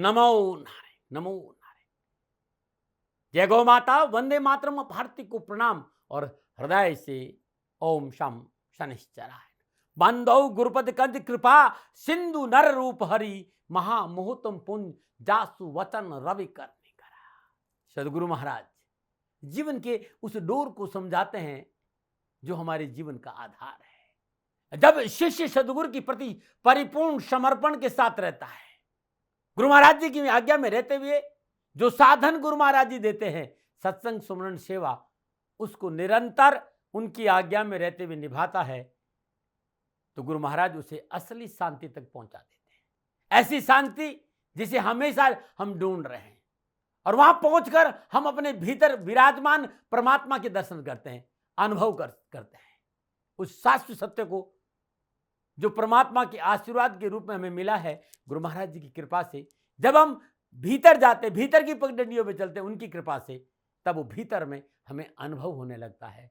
नमो नारायण, नमो नारायण। जय गौ माता, वंदे मातरम, भारती को प्रणाम और हृदय से ओम शम शनिश्चराय। बंदौ गुरुपद कंद कृपा सिंधु नर रूप हरि महामुहुतम पुंज जासु वचन रवि करने करा। सदगुरु महाराज जीवन के उस डोर को समझाते हैं जो हमारे जीवन का आधार है। जब शिष्य सदगुरु के प्रति परिपूर्ण समर्पण के साथ रहता है, गुरु महाराज जी की आज्ञा में रहते हुए जो साधन गुरु महाराज जी देते हैं, सत्संग सुमरन सेवा, उसको निरंतर उनकी आज्ञा में रहते हुए निभाता है, तो गुरु महाराज उसे असली शांति तक पहुंचा देते हैं। ऐसी शांति जिसे हमेशा हम ढूंढ रहे हैं, और वहां पहुंचकर हम अपने भीतर विराजमान परमात्मा के दर्शन करते हैं, अनुभव करते हैं उस शाश्वत सत्य को जो परमात्मा के आशीर्वाद के रूप में हमें मिला है गुरु महाराज जी की कृपा से। जब हम भीतर जाते, भीतर की पगडंडियों में चलते उनकी कृपा से, तब वो भीतर में हमें अनुभव होने लगता है,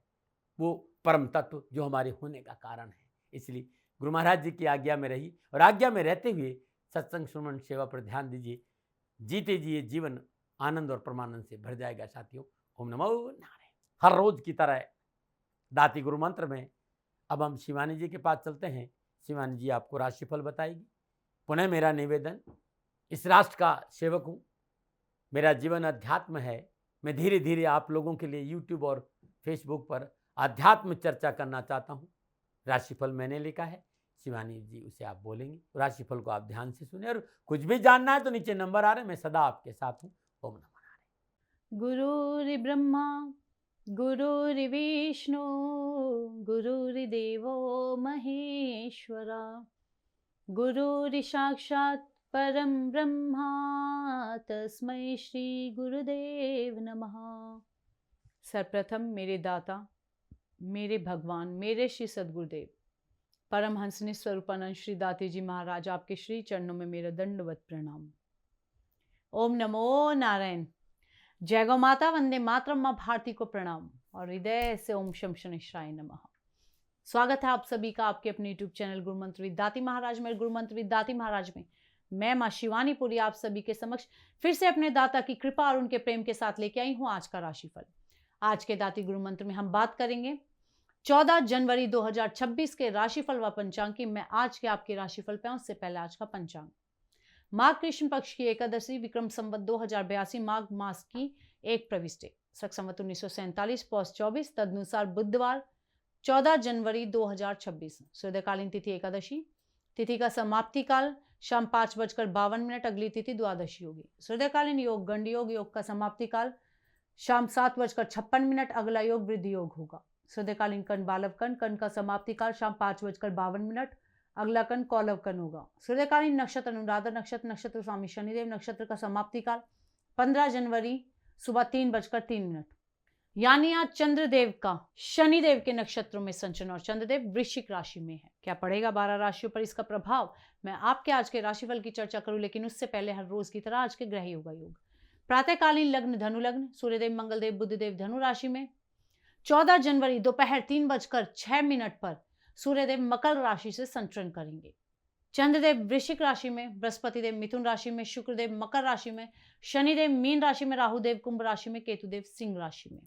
वो परम तत्व जो हमारे होने का कारण है। इसलिए गुरु महाराज जी की आज्ञा में रही और आज्ञा में रहते हुए सत्संग सुमन सेवा पर ध्यान दीजिए। जीते जिए जीवन आनंद और परमानंद से भर जाएगा साथियों। ओम नमो नारायण। हर रोज की तरह दाती गुरु मंत्र में अब हम शिवानी जी के पास चलते हैं। शिवानी जी आपको राशिफल बताएगी। पुनः मेरा निवेदन, इस राष्ट्र का सेवक हूँ, मेरा जीवन अध्यात्म है। मैं धीरे धीरे आप लोगों के लिए यूट्यूब और फेसबुक पर अध्यात्म चर्चा करना चाहता हूँ। राशिफल मैंने लिखा है, शिवानी जी उसे आप बोलेंगे। राशिफल को आप ध्यान से सुने, और कुछ भी जानना है तो नीचे नंबर आ रहे हैं, मैं सदा आपके साथ हूँ। ओम नमः नारायण। गुरुर्ब्रह्मा गुरुर्विष्णु गुरुर्देवो महेश्वरा गुरुर्साक्षात् परम ब्रह्मा तस्मै श्री गुरुदेव नमः। सर्वप्रथम मेरे दाता, मेरे भगवान, मेरे श्री सद्गुरुदेव परमहंस स्वरूपानंद श्री दाती जी महाराज, आपके श्री चरणों में मेरा दंडवत प्रणाम। ओम नमो नारायण। जय गौ माता, वंदे मातरम, माँ भारती को प्रणाम और हृदय से ओम शम शनिश्चराय नमः। स्वागत है आप सभी का आपके अपने यूट्यूब चैनल गुरु मंत्र विद दाती महाराज में। गुरु मंत्र विद दाती महाराज में मैं माँ शिवानी पुरी आप सभी के समक्ष फिर से अपने दाता की कृपा और उनके प्रेम के साथ लेके आई हूँ आज का राशिफल। आज के दाती गुरु मंत्र में हम बात करेंगे 14 जनवरी 2026 के राशिफल व पंचांग की। मैं आज के आपके राशिफल पे आऊँ उससे पहले आज का पंचांग। माघ कृष्ण पक्ष की एकादशी, विक्रम संवत 2082 माघ मास की एक प्रविष्टि, शक संवत 1947 पौष 24, तदनुसार बुधवार 14 जनवरी 2026। सूर्यकालीन तिथि एकादशी, तिथि का समाप्ति काल शाम 5:52। अगली तिथि द्वादशी होगी। सूर्यकालीन योग गंड योग, योग का समाप्ति काल शाम 7:56। अगला योग वृद्धि योग होगा। सूर्यकालीन कर्ण बालव कर्ण, कर्ण का समाप्ति काल शाम 5:52। अगला कर्ण कौलव कर्ण होगा। सूर्यकालीन नक्षत्र अनुराधा नक्षत्र, नक्षत्र स्वामी शनिदेव, नक्षत्र का समाप्ति काल 15 जनवरी सुबह 3:03। यानी आज चंद्रदेव का शनिदेव के नक्षत्रों में संचरण और चंद्रदेव वृश्चिक राशि में है। क्या पड़ेगा 12 राशियों पर इसका प्रभाव, मैं आपके आज के राशिफल की चर्चा करूं, लेकिन उससे पहले हर रोज की तरह आज के ग्रह योग योग। प्रातःकालीन लग्न धनु लग्न, सूर्यदेव मंगलदेव बुधदेव धनु राशि में। 14 जनवरी दोपहर 3:06 पर सूर्यदेव मकर राशि से संचरण करेंगे। चंद्रदेव वृश्चिक राशि में, बृहस्पति देव मिथुन राशि में, शुक्रदेव मकर राशि में, शनिदेव मीन राशि में, राहुदेव कुंभ राशि में, केतुदेव सिंह राशि में।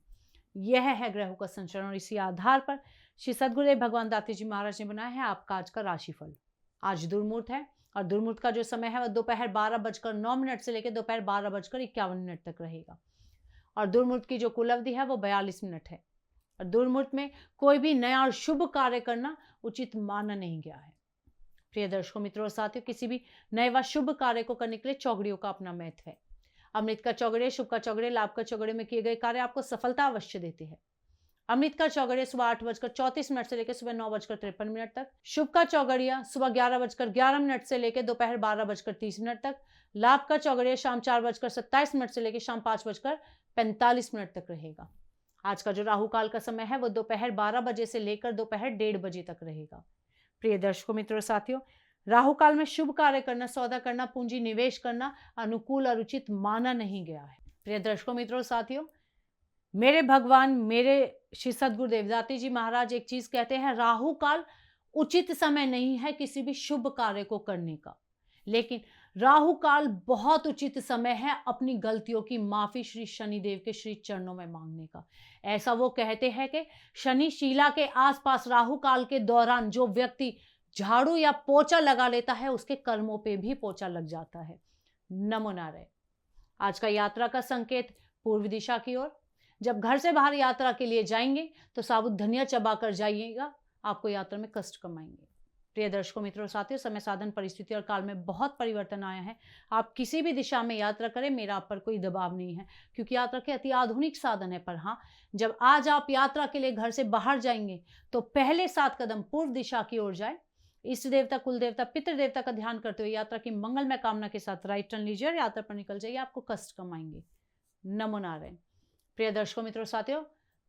यह है ग्रहों का संचरण और इसी आधार पर श्री सद्गुरुदेव भगवान दाती जी महाराज ने बनाया है आपका आज का राशिफल। आज दुर्मुहूर्त है और दुर्मुहूर्त का जो समय है वह दोपहर 12:09 से लेकर दोपहर 12:51 तक रहेगा। और दुर्मुहूर्त की जो कुल अवधि है वो 42 मिनट है। और दुर्मुहूर्त में कोई भी नया और शुभ कार्य करना उचित माना नहीं गया है। प्रिय दर्शकों, मित्रों और साथियों, किसी भी नए व शुभ कार्य को करने के लिए चौघड़ियों का अपना महत्व है। अमृत का चौघड़े, शुभ का चौघड़े, लाभ का चौघड़े में किए गए कार्य आपको सफलता अवश्य देते हैं। अमृत का चौघड़े सुबह 8:34 से लेकर सुबह 9:53 तक, शुभ का चौघड़िया सुबह 11:11 से लेकर दोपहर 12:30 तक, लाभ का चौघड़िया शाम 4:27 से लेकर शाम 5:45 तक रहेगा। आज का जो राहु काल का समय है वो दोपहर 12 बजे से लेकर दोपहर 1:30 बजे तक रहेगा। प्रिय दर्शकों, मित्रों, साथियों, राहु काल में शुभ कार्य करना, सौदा करना, पूंजी निवेश करना अनुकूल और उचित माना नहीं गया है। प्रिय दर्शकों, मित्रों, साथियों, मेरे भगवान, मेरे श्री सद्गुरुदेव दाती जी महाराज एक चीज कहते हैं, राहु काल उचित समय नहीं है किसी भी शुभ कार्य को करने का, लेकिन राहु काल बहुत उचित समय है अपनी गलतियों की माफी श्री शनिदेव के श्री चरणों में मांगने का। ऐसा वो कहते हैं कि शनि शीला के आसपास राहु काल के दौरान जो व्यक्ति झाड़ू या पोछा लगा लेता है उसके कर्मों पे भी पोछा लग जाता है। नमो नारायण। आज का यात्रा का संकेत पूर्व दिशा की ओर। जब घर से बाहर यात्रा के लिए जाएंगे तो साबुत धनिया चबाकर जाइएगा, आपको यात्रा में कष्ट कम आएंगे। प्रिय दर्शकों, मित्रों, साथियों, समय साधन परिस्थिति और काल में बहुत परिवर्तन आया है। आप किसी भी दिशा में यात्रा करें, मेरा आप पर कोई दबाव नहीं है, क्योंकि यात्रा के अति आधुनिक साधन है। पर हाँ, जब आज आप यात्रा के लिए घर से बाहर जाएंगे तो पहले 7 कदम पूर्व दिशा की ओर जाए। इष्ट देवता, कुल देवता, पितृ देवता का ध्यान करते हुए यात्रा की मंगलमय कामना के साथ राइट टर्न लीजिए और यात्रा पर निकल जाइए, आपको कष्ट कम आएंगे। नमो नारायण। प्रिय दर्शकों, मित्रों, साथियों,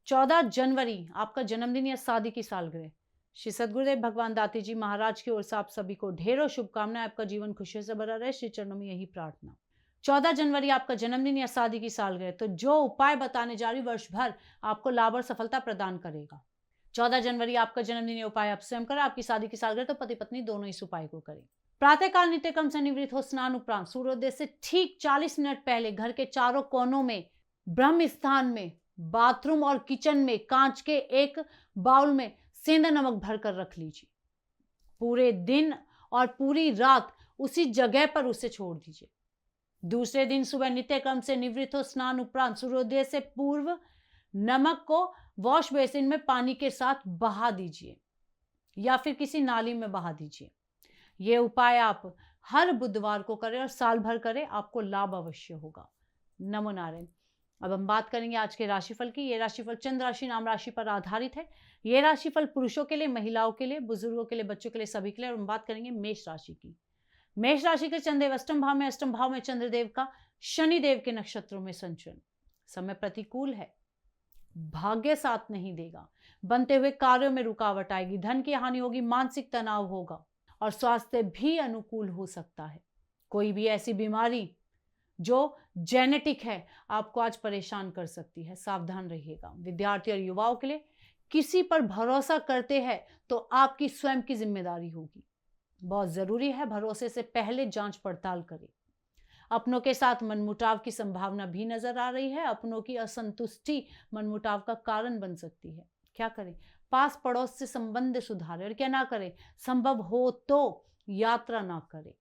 14 जनवरी आपका जन्मदिन या शादी की सालगिरह। श्री सद्गुरुदेव भगवान दाती जी महाराज की ओर से आप सभी को ढेरों शुभकामनाएं। आपका जीवन खुशियों से भरा रहे, श्री चरणों में यही प्रार्थना। 14 जनवरी आपका जन्मदिन या शादी की सालगिरह, तो जो उपाय बताने जा रही वर्ष भर आपको लाभ और सफलता प्रदान करेगा। 14 जनवरी आपका जन्मदिन या उपाय आप स्वयं करें। आपकी शादी की सालगिरह तो पति पत्नी दोनों इस उपाय को करें। प्रातःकाल नित्यक्रम से निवृत्त हो स्नान उपरांत सूर्योदय से ठीक 40 मिनट पहले घर के चारों कोनों में, ब्रह्म स्थान में, बाथरूम और किचन में कांच के एक बाउल में सेंधा नमक भरकर रख लीजिए। पूरे दिन और पूरी रात उसी जगह पर उसे छोड़ दीजिए। दूसरे दिन सुबह नित्यक्रम से निवृत्त हो स्नान उपरांत सूर्योदय से पूर्व नमक को वॉश बेसिन में पानी के साथ बहा दीजिए या फिर किसी नाली में बहा दीजिए। यह उपाय आप हर बुधवार को करें और साल भर करें, आपको लाभ अवश्य होगा। नमो नारायण। अब हम बात करेंगे आज के राशिफल की। ये राशिफल चंद्र राशि नाम राशि पर आधारित है। ये राशिफल पुरुषों के लिए, महिलाओं के लिए, बुजुर्गों के लिए, बच्चों के लिए, सभी के लिए। और हम बात करेंगे मेष राशि की। मेष राशि के चंद्रदेव अष्टम भाव में, अष्टम भाव में चंद्रदेव का शनिदेव के नक्षत्रों में संचरण। समय प्रतिकूल है, भाग्य साथ नहीं देगा, बनते हुए कार्यों में रुकावट आएगी, धन की हानि होगी, मानसिक तनाव होगा और स्वास्थ्य भी अनुकूल हो सकता है। कोई भी ऐसी बीमारी जो जेनेटिक है आपको आज परेशान कर सकती है, सावधान रहिएगा। विद्यार्थी और युवाओं के लिए किसी पर भरोसा करते हैं तो आपकी स्वयं की जिम्मेदारी होगी। बहुत जरूरी है भरोसे से पहले जांच पड़ताल करें। अपनों के साथ मनमुटाव की संभावना भी नजर आ रही है। अपनों की असंतुष्टि मनमुटाव का कारण बन सकती है। क्या करें? पास पड़ोस से संबंध सुधारें और क्या ना करें? संभव हो तो यात्रा ना करें।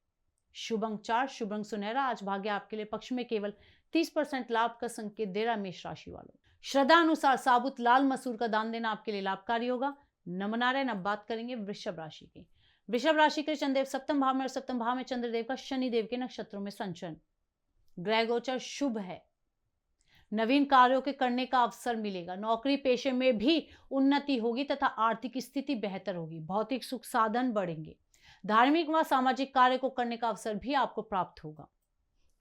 शुभ अंक 4, शुभ रंग सुनहरा। आज भाग्य आपके लिए पक्ष में केवल 30% लाभ का संकेत दे रहा मेष राशि वालों। श्रद्धा अनुसार साबुत लाल मसूर का दान देना आपके लिए लाभकारी होगा। नमो नारायण। अब बात करेंगे वृषभ राशि की। वृषभ राशि के चंद्रदेव सप्तम भाव में और सप्तम भाव में चंद्रदेव का शनिदेव के नक्षत्रों में संचरण। ग्रह गोचर शुभ है। नवीन कार्यों के करने का अवसर मिलेगा। नौकरी पेशे में भी उन्नति होगी तथा आर्थिक स्थिति बेहतर होगी। भौतिक सुख साधन बढ़ेंगे। धार्मिक व सामाजिक कार्य को करने का अवसर भी आपको प्राप्त होगा।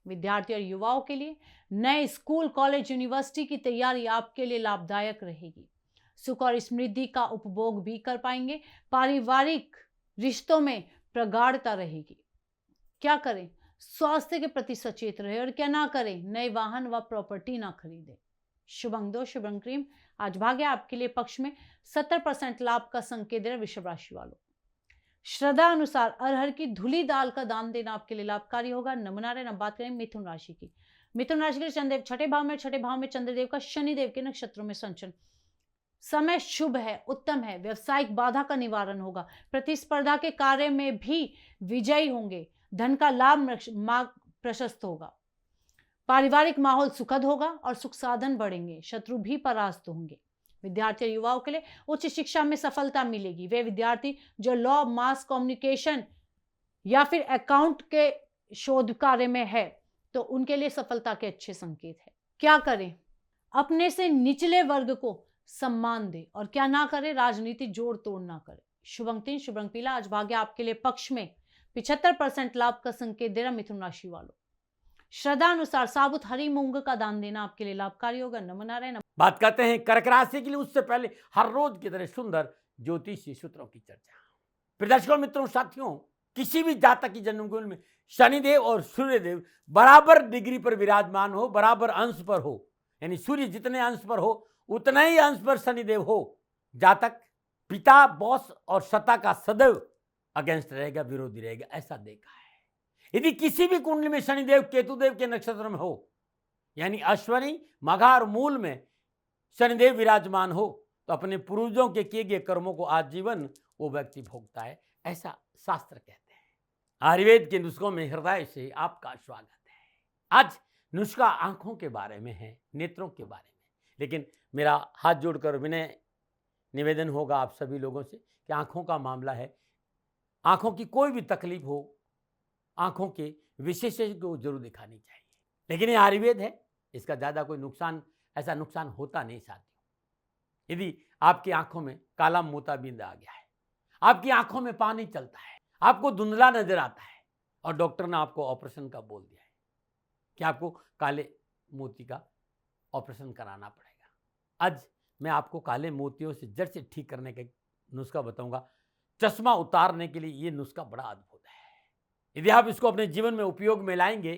विद्यार्थी और युवाओं के लिए नए स्कूल, कॉलेज, यूनिवर्सिटी की तैयारी आपके लिए लाभदायक रहेगी। सुख और समृद्धि का उपभोग भी कर पाएंगे। पारिवारिक रिश्तों में प्रगाढ़ता रहेगी। क्या करें? स्वास्थ्य के प्रति सचेत रहे और क्या ना करें? नए वाहन व प्रॉपर्टी ना खरीदें। शुभ अंक 2, शुभ रंग क्रीम। आज भाग्य आपके लिए पक्ष में 70% लाभ का संकेत दे रहा वृषभ राशि वालों। श्रद्धा अनुसार अरहर की धुली दाल का दान देना आपके लिए लाभकारी होगा। नमो नारायण। अब बात करें मिथुन राशि की। मिथुन राशि के चंद्रदेव छठे भाव में, छठे भाव में चंद्रदेव का शनिदेव के नक्षत्रों में संचरण। समय शुभ है, उत्तम है। व्यवसायिक बाधा का निवारण होगा। प्रतिस्पर्धा के कार्य में भी विजयी होंगे। धन का लाभ मार्ग प्रशस्त होगा। पारिवारिक माहौल सुखद होगा और सुख साधन बढ़ेंगे। शत्रु भी परास्त होंगे। विद्यार्थी और युवाओं के लिए उच्च शिक्षा में सफलता मिलेगी। वे विद्यार्थी जो लॉ, मास कम्युनिकेशन या फिर अकाउंट के शोध कार्य में है तो उनके लिए सफलता के अच्छे संकेत है। क्या करें? अपने से निचले वर्ग को सम्मान दे और क्या ना करे? राजनीति जोड़ तोड़ ना करे। शुभ अंक 3, शुभ रंग पीला। आज भाग्य आपके लिए पक्ष में 75% लाभ का संकेत दे रहा मिथुन राशि वालों। श्रद्धा अनुसार साबुत हरी मूंग का दान देना आपके लिए लाभकारी होगा। नमो नारायण। बात करते हैं कर्क राशि के लिए। उससे पहले हर रोज की तरह सुंदर ज्योतिषीय सूत्रों की चर्चा। प्रदर्शकों, मित्रों, साथियों, किसी भी जातक की जन्मकुंडली में शनिदेव और सूर्यदेव बराबर डिग्री पर विराजमान हो, बराबर अंश पर हो, यानी सूर्य जितने अंश पर हो उतना ही अंश पर शनिदेव हो, जातक पिता, बॉस और सत्ता का सदैव अगेंस्ट रहेगा, विरोधी रहेगा, ऐसा देखा है। यदि किसी भी कुंडली में शनिदेव केतुदेव के नक्षत्र में हो, यानी अश्वनी मघा और मूल में शनिदेव विराजमान हो, तो अपने पूर्वजों के किए गए कर्मों को आजीवन वो व्यक्ति भोगता है, ऐसा शास्त्र कहते हैं। आयुर्वेद के नुस्खों में हृदय से आपका स्वागत है। आज नुस्खा आंखों के बारे में है, नेत्रों के बारे में, लेकिन मेरा हाथ जोड़कर विनय निवेदन होगा आप सभी लोगों से कि आंखों का मामला है, आंखों की कोई भी तकलीफ हो, आंखों के विशेषज्ञ को जरूर दिखानी चाहिए। लेकिन ये आयुर्वेद है, इसका ज़्यादा कोई नुकसान, ऐसा नुकसान होता नहीं साथियों। यदि आपकी आंखों में काला मोतियाबिंद आ गया है, आपकी आंखों में पानी चलता है, आपको धुंधला नजर आता है और डॉक्टर ने आपको ऑपरेशन का बोल दिया है कि आपको काले मोती का ऑपरेशन कराना पड़ेगा। आज मैं आपको काले मोतियों से जड़ से ठीक करने का नुस्खा बताऊंगा। चश्मा उतारने के लिए ये नुस्खा बड़ा अद्भुत है। यदि आप इसको अपने जीवन में उपयोग में लाएंगे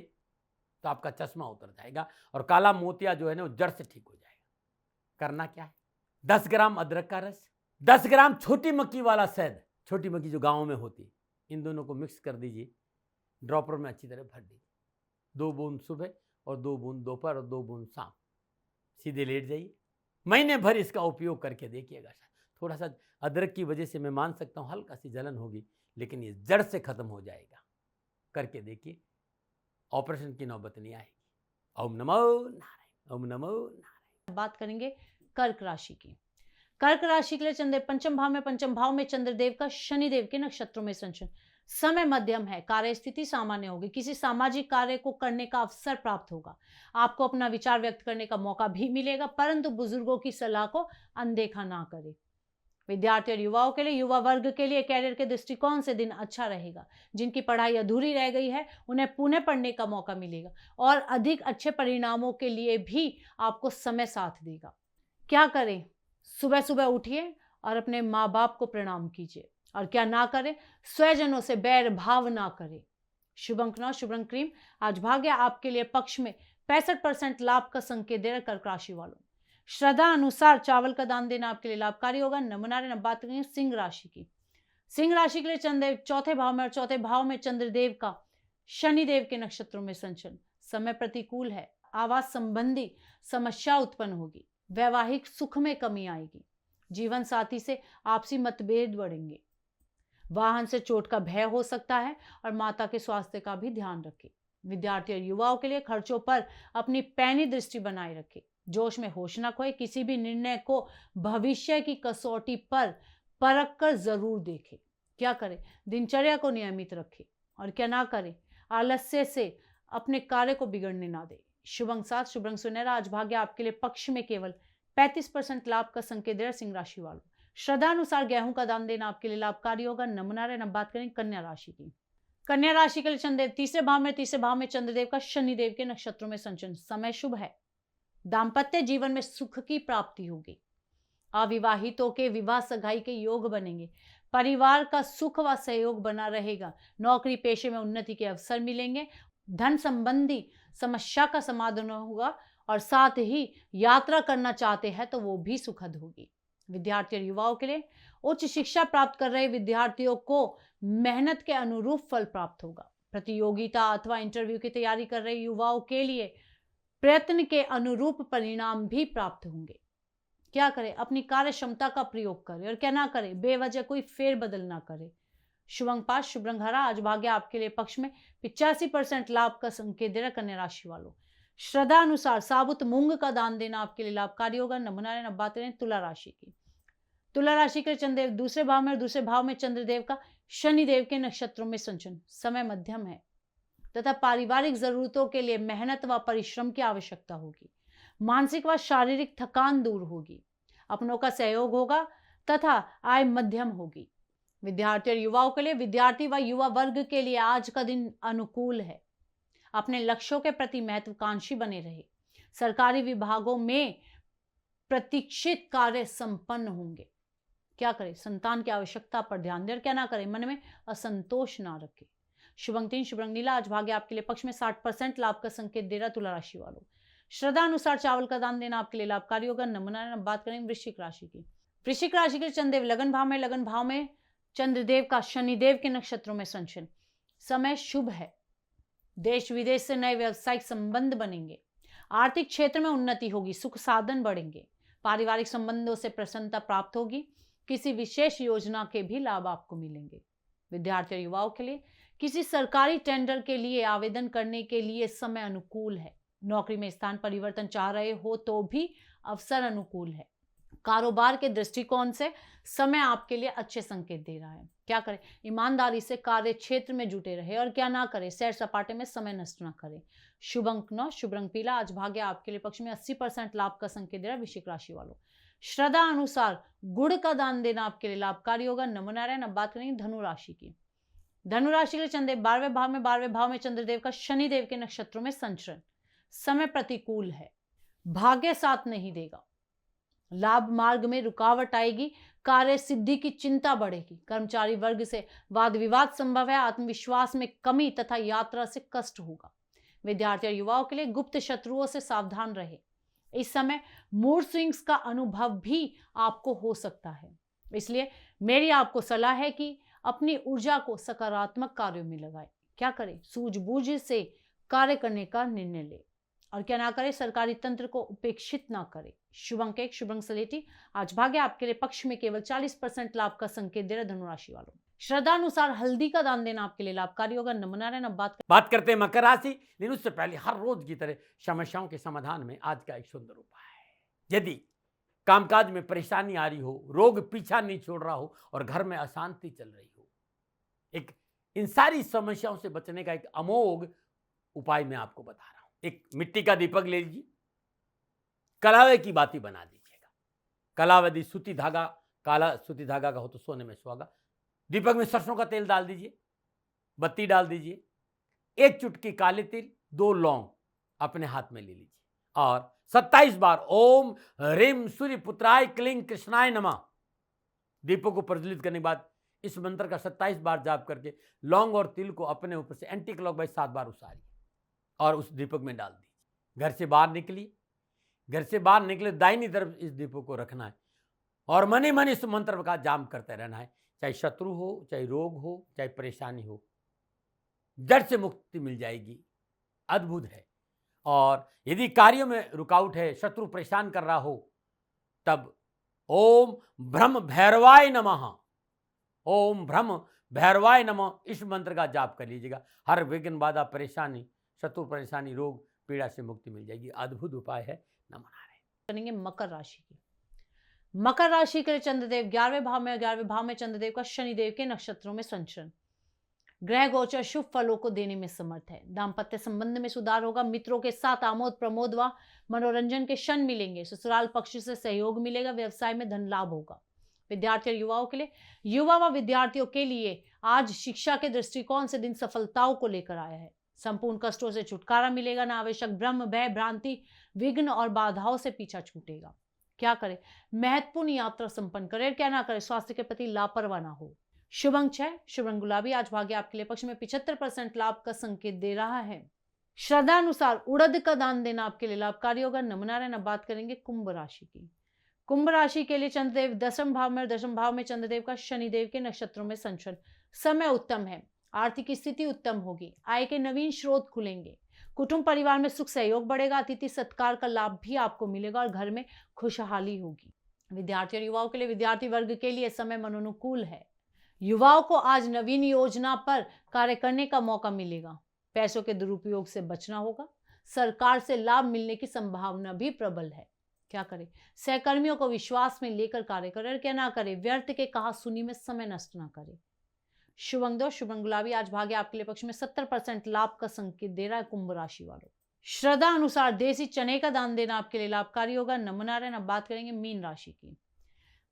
तो आपका चश्मा उतर जाएगा और काला मोतिया जो है ना वो जड़ से ठीक हो जाएगा। करना क्या है, 10 ग्राम अदरक का रस, 10 ग्राम छोटी मक्की वाला शहद, छोटी मक्की जो गाँव में होती है, इन दोनों को मिक्स कर दीजिए, ड्रॉपर में अच्छी तरह भर दीजिए। 2 बूंद सुबह और 2 बूंद दोपहर और 2 बूंद शाम, सीधे लेट जाइए। महीने भर इसका उपयोग करके देखिएगा। थोड़ा सा अदरक की वजह से मैं मान सकता हूँ हल्का सी जलन होगी, लेकिन ये जड़ से खत्म हो जाएगा। करके देखिए, ऑपरेशन की नौबत नहीं आएगी। ओम नमो नारायण, ओम नमो नारायण। बात करेंगे कर्क राशि की। कर्क राशि के लिए चंद्र पंचम भाव में चंद्रदेव का शनिदेव के नक्षत्रों में संचरण, समय मध्यम है, कार्य स्थिति सामान्य होगी, किसी सामाजिक कार्य को करने का अवसर प्राप्त होगा, आपको अपना विचार व्यक्त करने का मौका भी मिलेगा, परंतु बुजुर्गों की सलाह को अनदेखा ना करें। विद्यार्थी और युवाओं के लिए, युवा वर्ग के लिए कैरियर के दृष्टिकोण से दिन अच्छा रहेगा। जिनकी पढ़ाई अधूरी रह गई है उन्हें पुनः पढ़ने का मौका मिलेगा और अधिक अच्छे परिणामों के लिए भी आपको समय साथ देगा। क्या करें, सुबह सुबह उठिए और अपने माँ बाप को प्रणाम कीजिए। और क्या ना करें, स्वजनों से बैर भाव ना करें। शुभ अंक 9, शुभ रंग क्रीम। आज भाग्य आपके लिए पक्ष में 65% लाभ का संकेत दे रहा कर्क राशि वालों। श्रद्धा अनुसार चावल का दान देना आपके लिए लाभकारी होगा। नमनारे न बात करेंगे सिंह राशि की। सिंह राशि के लिए चंद्रदेव चौथे भाव में और चौथे भाव में चंद्रदेव का शनिदेव के नक्षत्रों में संचरण, समय प्रतिकूल है, आवास संबंधी समस्या उत्पन्न होगी, वैवाहिक सुख में कमी आएगी, जीवन साथी से आपसी मतभेद बढ़ेंगे, वाहन से चोट का भय हो सकता है और माता के स्वास्थ्य का भी ध्यान रखें। विद्यार्थी और युवाओं के लिए खर्चों पर अपनी पैनी दृष्टि बनाए रखें, जोश में होश न खोए, किसी भी निर्णय को भविष्य की कसौटी पर परख कर जरूर देखें। क्या करें, दिनचर्या को नियमित रखें और क्या ना करें, आलस्य से अपने कार्य को बिगड़ने ना दें। शुभ अंक 7, शुभ रंग सुनहरा। आज भाग्य आपके लिए पक्ष में केवल 35% लाभ का संकेत दे रहा सिंह राशि वालों। श्रद्धानुसार गेहूं का दान देना आपके लिए लाभकारी होगा। नमनारे न बात करें कन्या राशि की। कन्या राशि के लिए चंद्रदेव तीसरे भाव में चंद्रदेव का शनिदेव के नक्षत्रों में संचरण, समय शुभ है, दाम्पत्य जीवन में सुख की प्राप्ति होगी, अविवाहितों के विवाह सगाई के योग बनेंगे, परिवार का सुख व सहयोग बना रहेगा, नौकरी पेशे में उन्नति के अवसर मिलेंगे, धन संबंधी समस्या का समाधान होगा और साथ ही यात्रा करना चाहते हैं तो वो भी सुखद होगी। विद्यार्थी और युवाओं के लिए, उच्च शिक्षा प्राप्त कर रहे विद्यार्थियों को मेहनत के अनुरूप फल प्राप्त होगा। प्रतियोगिता अथवा इंटरव्यू की तैयारी कर रहे युवाओं के लिए प्रयत्न के अनुरूप परिणाम भी प्राप्त होंगे। क्या करें, अपनी कार्य क्षमता का प्रयोग करें और क्या ना करें, बेवजह कोई फेरबदल ना करें। शुभ अंक 5, शुभ रंग हरा। आज भाग्य आपके लिए पक्ष में 85% लाभ का संकेत दे रहा कन्या राशि वालों। श्रद्धा अनुसार साबुत मूंग का दान देना आपके लिए लाभकारी होगा। नमनारे न बात करें तुला राशि की। तुला राशि के चंद्रदेव दूसरे भाव में और दूसरे भाव में चंद्रदेव का शनिदेव के नक्षत्रों में संचरण, समय मध्यम है तथा पारिवारिक जरूरतों के लिए मेहनत व परिश्रम की आवश्यकता होगी, मानसिक व शारीरिक थकान दूर होगी, अपनों का सहयोग होगा तथा आय मध्यम होगी। विद्यार्थी और युवाओं के लिए, विद्यार्थी व युवा वर्ग के लिए आज का दिन अनुकूल है, अपने लक्ष्यों के प्रति महत्वाकांक्षी बने रहे, सरकारी विभागों में प्रतीक्षित कार्य संपन्न होंगे। क्या करें, संतान की आवश्यकता पर ध्यान दें और क्या ना करें, मन में असंतोष ना रखें। शुभ अंक 3, शुभ रंग नीला। आज भाग्य आपके लिए पक्ष में 60% लाभ का संकेत दे रहा तुला राशि वालों। श्रद्धा अनुसार चावल का दान देना आपके लिए लाभकारी होगा। नमूना बात करें वृश्चिक राशि की। वृश्चिक राशि के चंद्रदेव लगन भाव में चंद्रदेव का शनिदेव के नक्षत्रों में संचरण, समय शुभ है, देश विदेश से नए व्यावसायिक संबंध बनेंगे। आर्थिक क्षेत्र में उन्नति होगी, सुख साधन बढ़ेंगे। पारिवारिक संबंधों से प्रसन्नता प्राप्त होगी। किसी विशेष योजना के भी लाभ आपको मिलेंगे। विद्यार्थी और युवाओं के लिए किसी सरकारी टेंडर के लिए आवेदन करने के लिए समय अनुकूल है। नौकरी में स्थान परिवर्तन चाह रहे हो तो भी अवसर अनुकूल है। कारोबार के दृष्टिकोण से समय आपके लिए अच्छे संकेत दे रहा है। क्या करें? ईमानदारी से कार्य क्षेत्र में जुटे रहे और क्या ना करें, सैर सपाटे में समय नष्ट ना करें। शुभ अंक 9, शुभ रंग पीला। आज भाग्य आपके लिए पक्ष में 80% लाभ का संकेत दे रहा है। वृश्चिक राशि वालों, श्रद्धा अनुसार गुड़ का दान देना आपके लिए लाभकारी होगा। नमो नारायण। अब बात करेंगे धनु राशि की। धनु राशि के लिए चंद्रदेव 12वें भाव में चंद्रदेव का शनिदेव के नक्षत्रों में संचरण। समय प्रतिकूल है, भाग्य साथ नहीं देगा। लाभ मार्ग में रुकावट आएगी। कार्य सिद्धि की चिंता बढ़ेगी। कर्मचारी वर्ग से वाद विवाद संभव है। आत्मविश्वास में कमी तथा यात्रा से कष्ट होगा। विद्यार्थी और युवाओं के लिए गुप्त शत्रुओं से सावधान रहे। इस समय मूड स्विंग्स का अनुभव भी आपको हो सकता है, इसलिए मेरी आपको सलाह है कि अपनी ऊर्जा को सकारात्मक कार्यों में लगाएं। क्या करें? सूझबूझ से कार्य करने का निर्णय ले और क्या ना करें, सरकारी तंत्र को उपेक्षित ना करें। शुभ अंक 1, शुभ रंग सलेटी। आज भाग्य आपके लिए पक्ष में केवल 40% लाभ का संकेत दे रहा है। धनुराशि वालों, श्रद्धा अनुसार हल्दी का दान देना आपके लिए लाभकारी होगा। नमो नारायण। अब बात करते हैं मकर राशि। लेकिन उससे पहले हर रोज की तरह समस्याओं के समाधान में आज का एक सुंदर उपाय है। यदि कामकाज में परेशानी आ रही हो, रोग पीछा नहीं छोड़ रहा हो और घर में अशांति चल रही हो, एक इन सारी समस्याओं से बचने का एक अमोघ उपाय मैं आपको बता रहा हूं। एक मिट्टी का दीपक ले लीजिए, कलावे की बाती बना दीजिएगा। कलावदी सूती धागा, काला सूती धागा का हो तो सोने में सुहागा। दीपक में सरसों का तेल डाल दीजिए, बत्ती डाल दीजिए, 1 चुटकी काले तिल, 2 लौंग अपने हाथ में ले लीजिए और 27 बार ओम ह्रीम सूर्य पुत्राय क्लीं कृष्णाय नमः दीपक को प्रज्वलित करने के बाद इस मंत्र का 27 बार जाप करके लौंग और तिल को अपने ऊपर से एंटी क्लॉकवाइज 7 बार उसारिए और उस दीपक में डाल दीजिए। घर से बाहर निकलिए, घर से बाहर निकले दाहिनी तरफ इस दीपक को रखना है और मनी मन इस मंत्र का जाप करते रहना है। चाहे शत्रु हो, चाहे रोग हो, चाहे परेशानी हो, जड़ से मुक्ति मिल जाएगी। अद्भुत है। और यदि कार्यों में रुकावट है, शत्रु परेशान कर रहा हो, तब ओम ब्रह्म भैरवाय नमः, ओम ब्रह्म भैरवाय नमः इस मंत्र का जाप कर लीजिएगा। हर विघ्न बाधा परेशानी, शत्रु परेशानी, रोग पीड़ा से मुक्ति मिल जाएगी। अद्भुत उपाय है। नमो नारायण। करेंगे मकर राशि की। मकर राशि के लिए चंद्रदेव 11वें भाव में, 11वें भाव में चंद्रदेव का शनिदेव के नक्षत्रों में संचरण। ग्रह गोचर शुभ फलों को देने में समर्थ है। दाम्पत्य संबंध में सुधार होगा। मित्रों के साथ आमोद प्रमोद व मनोरंजन के क्षण मिलेंगे। ससुराल पक्ष से सहयोग मिलेगा। व्यवसाय में धन लाभ होगा। विद्यार्थी और युवाओं के लिए, युवा व विद्यार्थियों के लिए आज शिक्षा के दृष्टिकोण से दिन सफलताओं को लेकर आया है। संपूर्ण कष्टों से छुटकारा मिलेगा। अनावश्यक भ्रम, भय, भ्रांति, विघ्न और बाधाओं से पीछा छूटेगा। क्या करें? महत्वपूर्ण यात्रा संपन्न करें। क्या ना करें? स्वास्थ्य के प्रति लापरवाह ना हो। शुभ अंक 6, शुभ रंग गुलाबी। आज भाग्य आपके लिए पक्ष में 75% लाभ का संकेत दे रहा है। श्रद्धा अनुसार उड़द का दान देना आपके लिए लाभकारी होगा। नमो नारायण। अब बात करेंगे कुंभ राशि की। कुंभ राशि के लिए चंद्रदेव 10वें भाव में और 10वें भाव में चंद्रदेव का शनिदेव के नक्षत्रों में संचरण। समय उत्तम है। आर्थिक स्थिति उत्तम होगी। आय के नवीन स्रोत खुलेंगे। कुटुंब परिवार में सुख सहयोग बढ़ेगा। अतिथि सत्कार का लाभ भी आपको मिलेगा और घर में खुशहाली होगी। विद्यार्थी और युवाओं के लिए, विद्यार्थी वर्ग के लिए समय मनोनुकूल है। युवाओं को आज नवीन योजना पर कार्य करने का मौका मिलेगा। पैसों के दुरुपयोग से बचना होगा। सरकार से लाभ मिलने की संभावना भी प्रबल है। क्या करें? सहकर्मियों को विश्वास में लेकर कार्य करें और क्या ना करें, व्यर्थ के कहा सुनी में समय नष्ट ना करें। शुभ अंक 2, शुभ रंग गुलाबी। आज भाग्य आपके लिए पक्ष में 70% लाभ का संकेत दे रहा है। कुंभ राशि वालों, श्रद्धा अनुसार देसी चने का दान देना आपके लिए लाभकारी होगा। नमो नारायण। अब बात करेंगे मीन राशि की।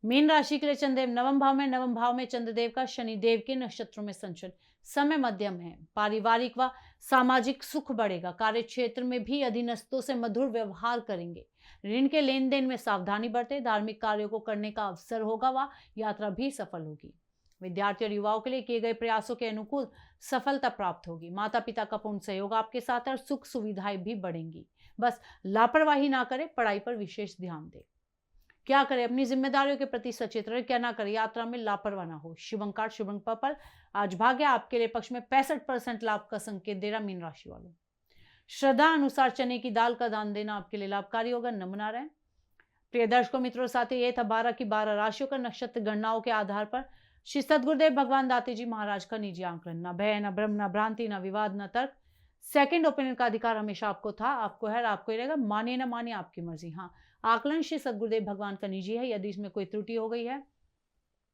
मीन राशि के लिए चंद्रदेव 9वें भाव में, 9वें भाव में चंद्रदेव का शनिदेव के नक्षत्रों में संचरण। समय मध्यम है। पारिवारिक व सामाजिक सुख बढ़ेगा। कार्य क्षेत्र में भी अधीनस्थों से मधुर व्यवहार करेंगे। ऋण के लेन देन में सावधानी बरतें। धार्मिक कार्यों को करने का अवसर होगा व यात्रा भी सफल होगी। विद्यार्थी और युवाओं के लिए किए गए प्रयासों के अनुकूल सफलता प्राप्त होगी। माता पिता का पूर्ण सहयोग आपके साथ है और सुख सुविधाएं भी बढ़ेंगी। बस लापरवाही ना करें, पढ़ाई पर विशेष ध्यान दें। क्या करें, अपनी जिम्मेदारियों के प्रति सचेत रहे, क्या ना करें, यात्रा में लापरवाह ना हो। शुभंकार शुभंग पर्पल, आज भाग्य आपके लिए पक्ष में 65% लाभ का संकेत दे रहा मीन राशि वालों। श्रद्धा अनुसार चने की दाल का दान देना आपके लिए लाभकारी होगा। नमन नारायण। प्रिय दर्शकों मित्रों साथी, ये था 12 की 12 राशियों का नक्षत्र गणनाओं के आधार पर श्री सदगुरुदेव भगवान दाते जी महाराज का निजी आंकलन। न भय, न भ्रम, न भ्रांति, न विवाद, न तर्क। सेकंड ओपिनियन का अधिकार हमेशा आपको था, आपको है, आपको ही रहेगा। मानिए न मानिए आपकी मर्जी। हाँ, आकलन श्री सदगुरुदेव भगवान का निजी है। यदि इसमें कोई त्रुटि हो गई है,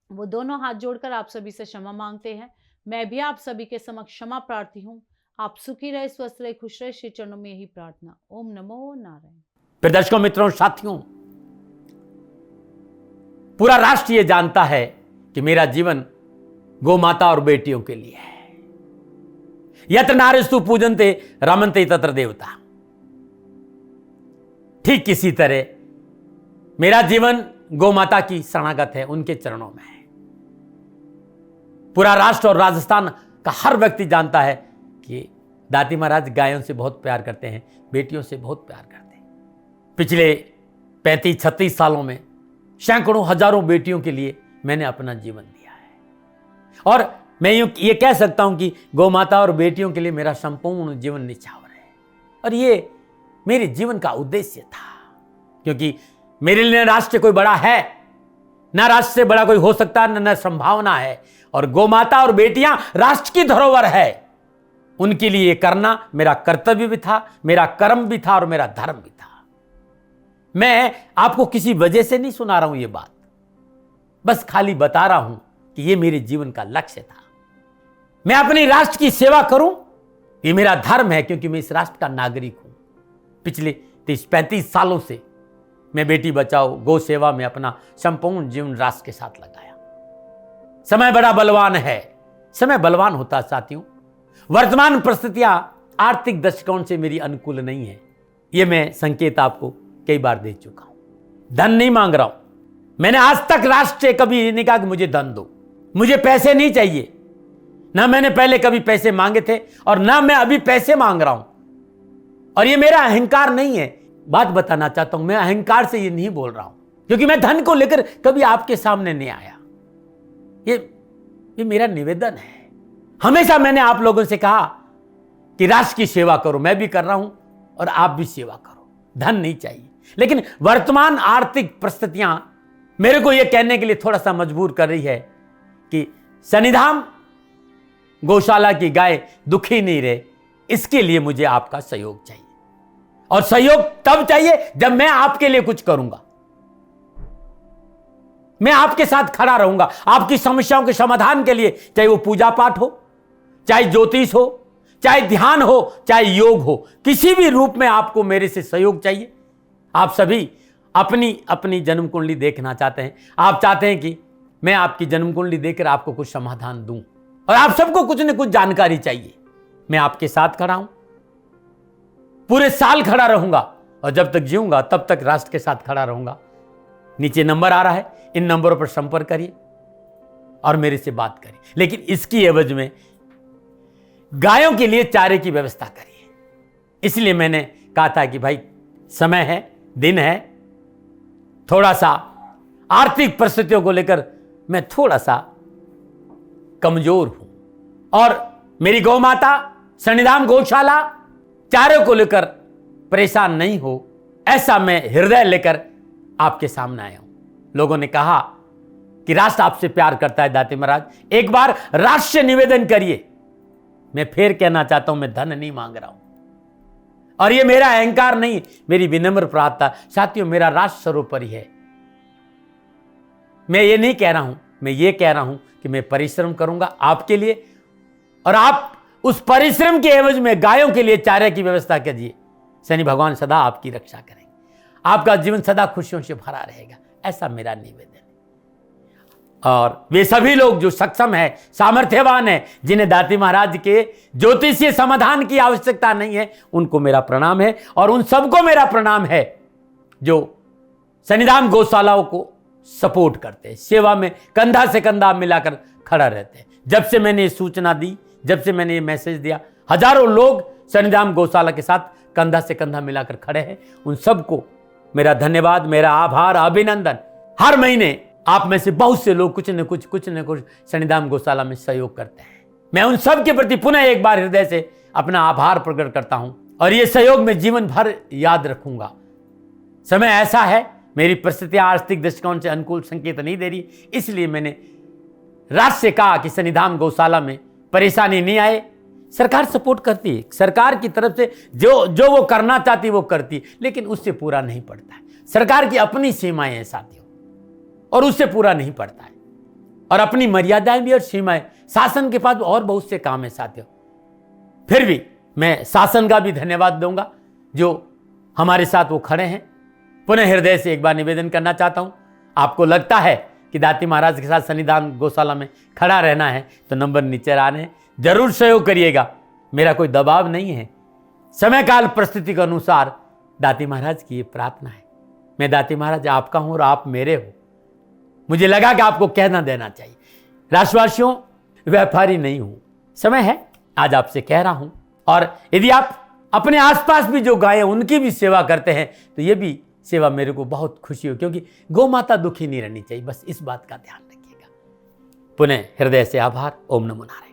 वो दोनों हाथ जोड़कर आप सभी से क्षमा मांगते हैं। मैं भी आप सभी के समक्ष क्षमा प्रार्थी हूँ। आप सुखी रहे, स्वस्थ रहे, खुश रहे, श्री चरणों में यही प्रार्थना। ओम नमो नारायण। फिर दर्शकों मित्रों साथियों, पूरा राष्ट्र ये जानता है कि मेरा जीवन गौ माता और बेटियों के लिए है। यत्र नारीस्तु पूजन्ते रमन्ते तत्र देवता। ठीक किसी तरह मेरा जीवन गौ माता की शरणागत है, उनके चरणों में है। पूरा राष्ट्र और राजस्थान का हर व्यक्ति जानता है कि दाती महाराज गायों से बहुत प्यार करते हैं, बेटियों से बहुत प्यार करते हैं। पिछले 35-36 सालों में सैकड़ों हजारों बेटियों के लिए मैंने अपना जीवन दिया है। और मैं ये कह सकता हूं कि गौ माता और बेटियों के लिए मेरा संपूर्ण जीवन निछावर है। और ये मेरे जीवन का उद्देश्य था, क्योंकि मेरे लिए राष्ट्र कोई बड़ा है, ना राष्ट्र से बड़ा कोई हो सकता, न संभावना है। और गौ माता और बेटियां राष्ट्र की धरोहर है। उनके लिए ये करना मेरा कर्तव्य भी था, मेरा कर्म भी था और मेरा धर्म भी था। मैं आपको किसी वजह से नहीं सुना रहा हूं ये बात, बस खाली बता रहा हूं कि ये मेरे जीवन का लक्ष्य था। मैं अपने राष्ट्र की सेवा करूं, ये मेरा धर्म है, क्योंकि मैं इस राष्ट्र का नागरिक हूं। पिछले 30-35 सालों से मैं बेटी बचाओ, गौ सेवा में अपना संपूर्ण जीवन राष्ट्र के साथ लगाया। समय बड़ा बलवान है, समय बलवान होता है साथियों। वर्तमान परिस्थितियां आर्थिक दृष्टिकोण से मेरी अनुकूल नहीं है, यह मैं संकेत आपको कई बार दे चुका हूं। धन नहीं मांग रहा हूं। मैंने आज तक राष्ट्र से कभी नहीं कहा कि मुझे धन दो, मुझे पैसे नहीं चाहिए। ना मैंने पहले कभी पैसे मांगे थे और ना मैं अभी पैसे मांग रहा हूं। और ये मेरा अहंकार नहीं है। बात बताना चाहता हूं, मैं अहंकार से ये नहीं बोल रहा हूं, क्योंकि मैं धन को लेकर कभी आपके सामने नहीं आया। ये मेरा निवेदन है। हमेशा मैंने आप लोगों से कहा कि राष्ट्र की सेवा करो, मैं भी कर रहा हूं और आप भी सेवा करो। धन नहीं चाहिए, लेकिन वर्तमान आर्थिक परिस्थितियां मेरे को यह कहने के लिए थोड़ा सा मजबूर कर रही है कि शनिधाम गौशाला की गाय दुखी नहीं रहे, इसके लिए मुझे आपका सहयोग चाहिए। और सहयोग तब चाहिए जब मैं आपके लिए कुछ करूंगा। मैं आपके साथ खड़ा रहूंगा, आपकी समस्याओं के समाधान के लिए, चाहे वो पूजा पाठ हो, चाहे ज्योतिष हो, चाहे ध्यान हो, चाहे योग हो, किसी भी रूप में आपको मेरे से सहयोग चाहिए। आप सभी अपनी अपनी जन्म कुंडली देखना चाहते हैं। आप चाहते हैं कि मैं आपकी जन्म कुंडली देखकर आपको कुछ समाधान दूं, और आप सबको कुछ न कुछ जानकारी चाहिए। मैं आपके साथ खड़ा हूं, पूरे साल खड़ा रहूंगा, और जब तक जीऊंगा तब तक राष्ट्र के साथ खड़ा रहूंगा। नीचे नंबर आ रहा है, इन नंबरों पर संपर्क करिए और मेरे से बात करिए। लेकिन इसकी एवज में गायों के लिए चारे की व्यवस्था करिए। इसलिए मैंने कहा था कि भाई समय है, दिन है, थोड़ा सा आर्थिक परिस्थितियों को लेकर मैं थोड़ा सा कमजोर हूं, और मेरी गौ माता शनिधाम गौशाला चारे को लेकर परेशान नहीं हो, ऐसा मैं हृदय लेकर आपके सामने आया हूं। लोगों ने कहा कि राष्ट्र आपसे प्यार करता है दाते महाराज, एक बार राष्ट्र से निवेदन करिए। मैं फिर कहना चाहता हूं, मैं धन नहीं मांग रहा हूं, और ये मेरा अहंकार नहीं, मेरी विनम्र प्रार्थना। साथियों, मेरा राष्ट्र सर्वोपरि है। मैं ये नहीं कह रहा हूं, मैं ये कह रहा हूं कि मैं परिश्रम करूंगा आपके लिए, और आप उस परिश्रम के एवज में गायों के लिए चारे की व्यवस्था कीजिए। शनि भगवान सदा आपकी रक्षा करेंगे, आपका जीवन सदा खुशियों से भरा रहेगा, ऐसा मेरा निवेदन है। और वे सभी लोग जो सक्षम है, सामर्थ्यवान है, जिन्हें दाती महाराज के ज्योतिषीय समाधान की आवश्यकता नहीं है, उनको मेरा प्रणाम है। और उन सबको मेरा प्रणाम है जो शनिधाम गौशालाओं को सपोर्ट करते हैं, सेवा में कंधा से कंधा मिलाकर खड़ा रहते हैं। जब से मैंने ये सूचना दी, जब से मैंने ये मैसेज दिया, हजारों लोग शनिधाम गौशाला के साथ कंधा से कंधा मिलाकर खड़े हैं। उन सबको मेरा धन्यवाद, मेरा आभार, अभिनंदन। हर महीने आप में से बहुत से लोग कुछ न कुछ शनिधाम गौशाला में सहयोग करते हैं। मैं उन सब के प्रति पुनः एक बार हृदय से अपना आभार प्रकट करता हूं और ये सहयोग मैं जीवन भर याद रखूंगा। समय ऐसा है, मेरी परिस्थितियां आर्थिक दृष्टिकोण से अनुकूल संकेत नहीं दे रही, इसलिए मैंने राज से कहा कि शनिधाम गौशाला में परेशानी नहीं आए। सरकार सपोर्ट करती है, सरकार की तरफ से जो वो करना चाहती वो करती, लेकिन उससे पूरा नहीं पड़ता है। सरकार की अपनी सीमाएं हैं साथियों, और उससे पूरा नहीं पड़ता है, और अपनी मर्यादाएं भी और सीमाएं। शासन के पास और बहुत से काम है साथियों। फिर भी मैं शासन का भी धन्यवाद दूंगा जो हमारे साथ वो खड़े हैं। पुनः हृदय से एक बार निवेदन करना चाहता हूं, आपको लगता है कि दाती महाराज के साथ शनिधाम गौशाला में खड़ा रहना है तो नंबर नीचे आ रहे हैं, जरूर सहयोग करिएगा। मेरा कोई दबाव नहीं है, समय काल परिस्थिति के अनुसार दाती महाराज की ये प्रार्थना है। मैं दाती महाराज आपका हूं और आप मेरे हो। मुझे लगा कि आपको कहना देना चाहिए। राशिवासियों, व्यापारी नहीं हूं, समय है आज आपसे कह रहा हूं। और यदि आप अपने आसपास भी जो गाय हैं उनकी भी सेवा करते हैं तो ये भी सेवा मेरे को बहुत खुशी हो, क्योंकि गौ माता दुखी नहीं रहनी चाहिए। बस इस बात का ध्यान रखिएगा। पुनः हृदय से आभार। ओम नमो नारायण।